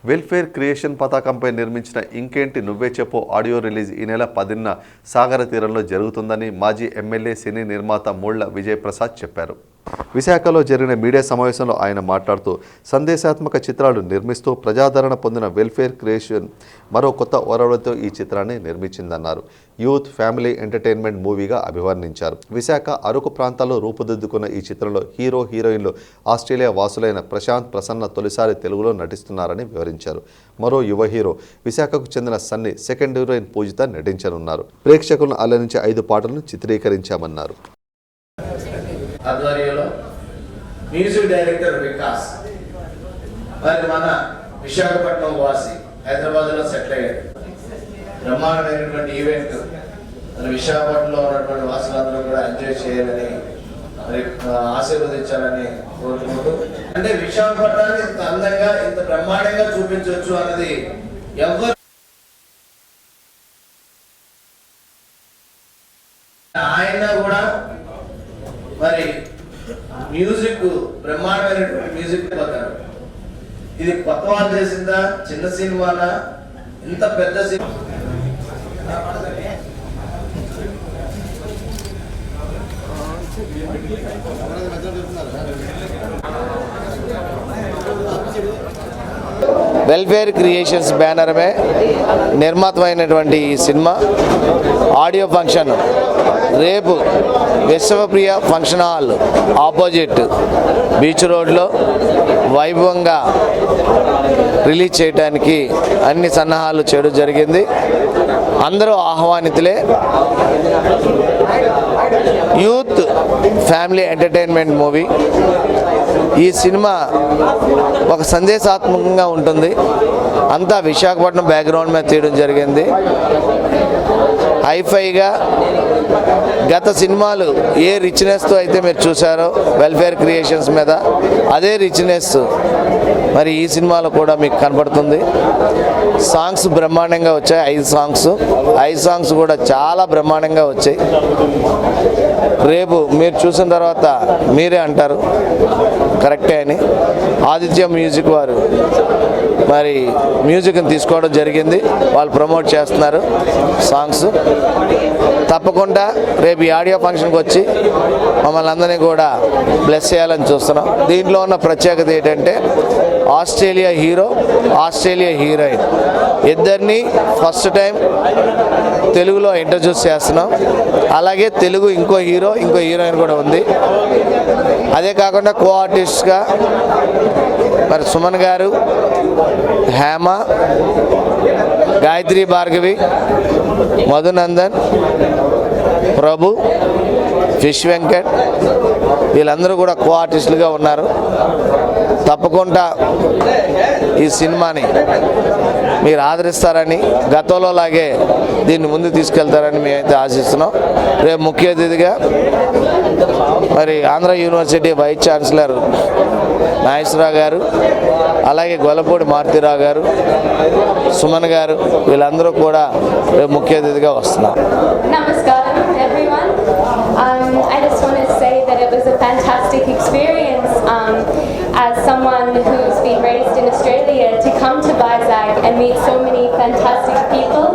Welfare creation పతాకంపై నిర్మించిన ఇంకేంటి నువ్వే చెప్పు ఆడియో రిలీజ్ ఈ నెల 10న సాగర తీరంలో జరుగుతుందని మాజీ ఎమ్మెల్యే సినీ నిర్మాత ముళ్ల విజయ్ ప్రసాద్ చెప్పారు. విశాఖలో జరిగిన మీడియా సమావేశంలో ఆయన మాట్లాడుతూ సందేశాత్మక చిత్రాలు నిర్మిస్తూ ప్రజాదరణ పొందిన వెల్ఫేర్ క్రియేషన్ మరో కొత్త ఒరవడితో ఈ చిత్రాన్ని నిర్మించిందన్నారు. యూత్ ఫ్యామిలీ ఎంటర్టైన్మెంట్ మూవీగా అభివర్ణించారు. విశాఖ అరకు ప్రాంతాల్లో రూపుదిద్దుకున్న ఈ చిత్రంలో హీరో హీరోయిన్లు ఆస్ట్రేలియా వాసులైన ప్రశాంత్ ప్రసన్న తొలిసారి తెలుగులో నటిస్తున్నారని వివరించారు. మరో యువ హీరో విశాఖకు చెందిన సన్నీ సెకండ్ హీరోయిన్ పూజిత నటించనున్నారు. ప్రేక్షకులను అలరించి 5 పాటలను చిత్రీకరించామన్నారు. ఆధ్వర్యంలో మ్యూజిక్ డైరెక్టర్ వికాస్ మరి మన విశాఖపట్నం వాసి హైదరాబాద్లో సెటిల్ అయ్యారు. బ్రహ్మాండమైనటువంటి ఈవెంట్ మరి విశాఖపట్నంలో ఉన్నటువంటి వాసులందరూ కూడా ఎంజాయ్ చేయాలని మరి ఆశీర్వదించాలని కోరుకుంటూ, అంటే విశాఖపట్నాన్ని ఇంత అందంగా ఇంత బ్రహ్మాండంగా చూపించవచ్చు అన్నది ఎవరు ఆయన కూడా మరి మ్యూజిక్ బ్రహ్మాండమైనటువంటి మ్యూజిక్ పడ్డారు. ఇది కొత్త వాళ్ళు చేసిందా, చిన్న సినిమానా, ఇంత పెద్ద సినిమా? వెల్ఫేర్ క్రియేషన్స్ బ్యానర్ మే నిర్మాతమైనటువంటి ఈ సినిమా ఆడియో ఫంక్షన్ రేపు Vishwapriya function hall opposite beach రోడ్లో వైభవంగా రిలీజ్ చేయడానికి అన్ని సన్నాహాలు చేయడం జరిగింది. అందరూ ఆహ్వానితులే. Youth family entertainment movie. ఈ సినిమా ఒక సందేశాత్మకంగా ఉంటుంది. అంతా విశాఖపట్నం బ్యాక్గ్రౌండ్ మీద తీయడం జరిగింది. హైఫైగా గత సినిమాలు ఏ రిచ్నెస్తో అయితే మీరు చూసారో వెల్ఫేర్ క్రియేషన్స్ మీద, అదే రిచ్నెస్ మరి ఈ సినిమాలో కూడా మీకు కనపడుతుంది. సాంగ్స్ బ్రహ్మాండంగా వచ్చాయి. 5 సాంగ్స్ కూడా చాలా బ్రహ్మాండంగా వచ్చాయి. రేపు మీరు చూసిన తర్వాత మీరే అంటారు కరెక్టే అని. ఆదిత్య మ్యూజిక్ వారు మరి మ్యూజిక్ని తీసుకోవడం జరిగింది. వాళ్ళు ప్రమోట్ చేస్తున్నారు సాంగ్స్. తప్పకుండా రేపు ఈ ఆడియో ఫంక్షన్కి వచ్చి మమ్మల్ని అందరినీ కూడా బ్లెస్ చేయాలని చూస్తున్నాం. దీంట్లో ఉన్న ప్రత్యేకత ఏంటంటే ఆస్ట్రేలియా హీరో, ఆస్ట్రేలియా హీరోయిన్ ఇద్దరిని ఫస్ట్ టైం తెలుగులో ఇంట్రడ్యూస్ చేస్తున్నాం. అలాగే తెలుగు ఇంకో హీరో, ఇంకో హీరోయిన్ కూడా ఉంది. అదే కాకుండా కో ఆర్టిస్ట్గా మరి సుమన్ గారు, హేమ, గాయత్రి భార్గవి, మధునందన్, ప్రభు, ఫిష్ వెంకట్ వీళ్ళందరూ కూడా కో ఆర్టిస్టులుగా ఉన్నారు. తప్పకుండా ఈ సినిమాని మీరు ఆదరిస్తారని, గతంలో లాగే దీన్ని ముందు తీసుకెళ్తారని మేమైతే ఆశిస్తున్నాం. రేపు ముఖ్య అతిథిగా మరి Andhra university vice chancellor Nageswararao గారు, అలాగే గొల్లపూడి మారుతీరావు గారు, సుమన్ గారు వీళ్ళందరూ కూడా రేపు ముఖ్య అతిథిగా వస్తున్నారు. Namaskaram everyone. I just want to say that it was a fantastic experience as someone who's been raised in Australia to come to Vizag and meet so many fantastic people.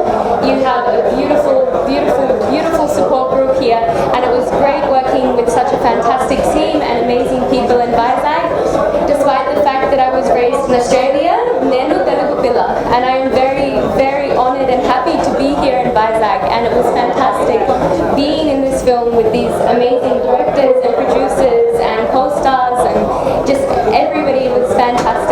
You have a beautiful support group here, and it was great working with such a fantastic team and amazing people in Vizag. Despite the fact that I was raised in Australia, Nenu Telugu Pilla, and I am very honoured and happy to be here in Vizag, and it was fantastic being in this film with these amazing directors and producers and co-stars, and just everybody was fantastic.